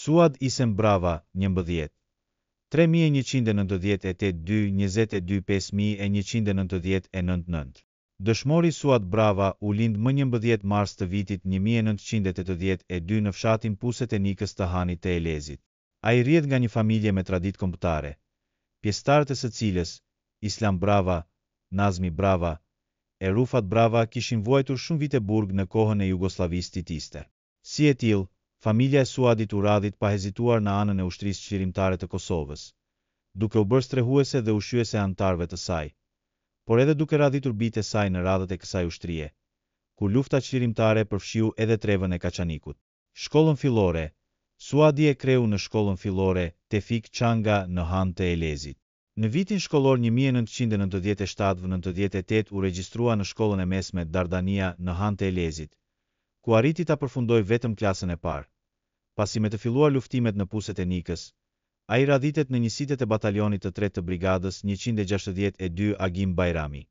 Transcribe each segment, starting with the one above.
Suad Isem Brava, 11. 3198 22 5199. Dëshmori Suad Brava u lind më 11 mars të vitit 1982 në fshatin Puset e Nikës të Hanit të Elezit. Ai rrjedh nga një familje me traditë kombëtare, pjesëtarët e së cilës, Islam Brava, Nazmi Brava e Rufat Brava kishin vuajtur shumë vite burg në kohën e Jugosllavisë titiste. Si e tillë, familja e Suadit u radhit pa hezituar në anën e ushtrisë çlirimtare të Kosovës, duke u bërë strehuese dhe ushqyese antarëve të saj, por edhe duke radhitur bijtë e saj në radhët e kësaj ushtrie, ku lufta çlirimtare përfshiu edhe trevën e Kaçanikut. Shkollën fillore. Suadi e kreu në shkollën fillore Tefik Çanga në Han të Elezit. Në vitin shkollor 1997-98 u regjistrua në shkollën e mesme Dardania në Han të Elezit, ku arriti ta përfundoi vetëm klasën e parë. Pasi me të filluar luftimet në Puset e Nikës, ai radhitet në njësitet e batalionit të 3 të brigadës 162 Agim Bajrami.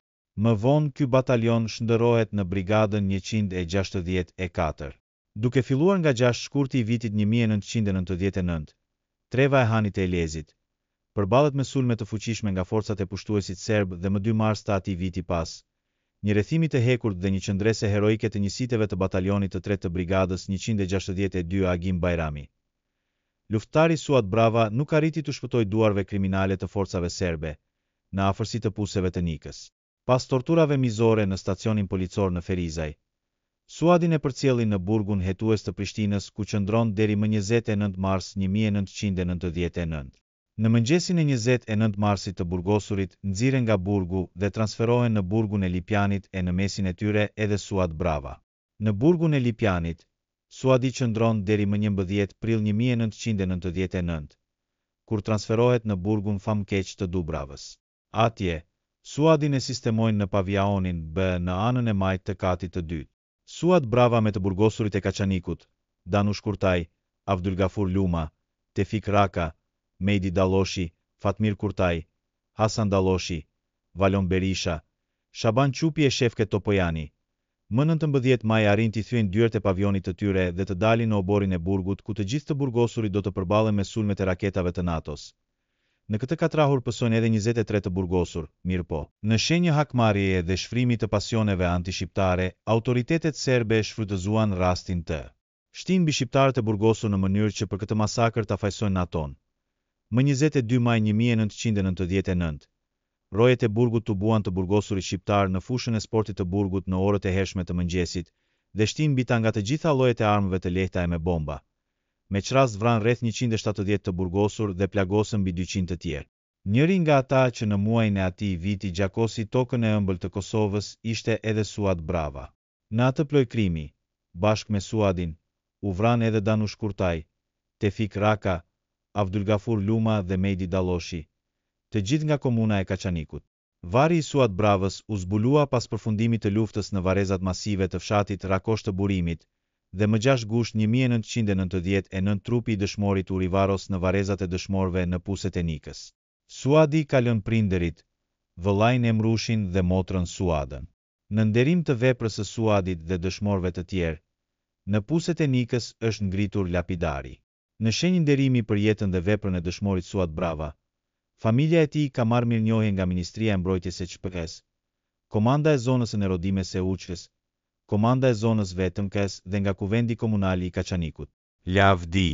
Më vonë ky batalion shndërrohet në brigadën 164. Duke filluar nga 6 shkurti i vitit 1999, treva e Hanit të Elezit përballet me sulme të fuqishme nga forcat e pushtuesit serb dhe më 2 mars të atij viti pas një rrethimi të hekurt dhe një qëndrese heroike të njësiteve të batalionit të 3 të brigadës 162 Agim Bajrami. Luftari Suad Brava nuk arriti të shpëtojë duarve kriminale të forcave serbe në afërsi të Puseve të Nikës. Pas torturave mizore në stacionin policor në Ferizaj, Suadin e përcjellin në burgun hetues të Prishtinës, ku qëndron deri më 29 mars 1999. Në mëngjesin e 29 marsit të burgosurit, nxiren nga burgu dhe transferohen në burgun e Lipjanit e në mesin e tyre edhe Suad Brava. Në burgun e Lipjanit, Suadi qëndron deri më 11 prill 1999, kur transferohet në burgun Famkeq të Dubravës. Atje, Suadin e sistemojnë në paviaonin B në anën e majt të katit të dytë. Suad Brava me të burgosurit e Kaçanikut, Danush Kurtaj, Avdulgafur Luma, Tefik Raka, Mejdi Dalloshi, Fatmir Kurtaj, Hasan Dalloshi, Valon Berisha, Shaban Qupi e Shefket Topojani. Më 19 maj arrin t'i thyen dyert e pavionit të tyre dhe të dalin në oborin e burgut, ku të gjithë të burgosurit do të përballen me sulmet e raketave të NATO-s. Në këtë katrahur pësojnë edhe 23 të burgosur, mirë po. Në shenjë hakmarrjeje dhe shfrimi të pasioneve antishqiptare, autoritetet serbe shfrytëzuan rastin të shtin mbi shqiptarët e burgosur në mënyrë që për këtë masakër ta fajsojnë NATO-n. Më 22 maj 1999, rojet e burgut të buan të burgosurit shqiptar në fushën e sportit të burgut në orët e hershme të mëngjesit dhe shtin mbi ta nga të gjitha llojet e armëve të lehta e me bomba. Me çrast vran rreth 170 të burgosur dhe plagosën mbi 200 të tjerë. Njëri nga ata që në muajin e atij viti gjakosi tokën e ëmbël të Kosovës ishte edhe Suad Brava. Në atë plojkrimi, bashkë me Suadin, u vran edhe Danush Kurtaj, Tefik Raka, Avdulgafur Luma dhe Mejdi Dalloshi, të gjithë nga komuna e Kaçanikut. Vari i Suad Bravës u zbulua pas përfundimit të luftës në varrezat masive të fshatit Rakosh të Burimit, dhe më 6 gusht 1999 trupi i dëshmorit u rivaros në varrezat e dëshmorëve në Puset e Nikës. Suadi ka lënë prindërit, vëllain Emrushin dhe motrën Suadën. Në nderim të veprës së Suadit dhe dëshmorëve të tjerë, në Puset e Nikës është ngritur lapidari. Në shenjë nderimi për jetën dhe veprën e dëshmorit Suad Brava, familja e tij ka marrë mirënjohje nga Ministria e Mbrojtjes së QP-s, Komanda e Zonës së Nerodimes së Uçkës, Komanda e Zonës Vetëmkes dhe nga Kuvendi Komunal i Kaçanikut. Lavdi.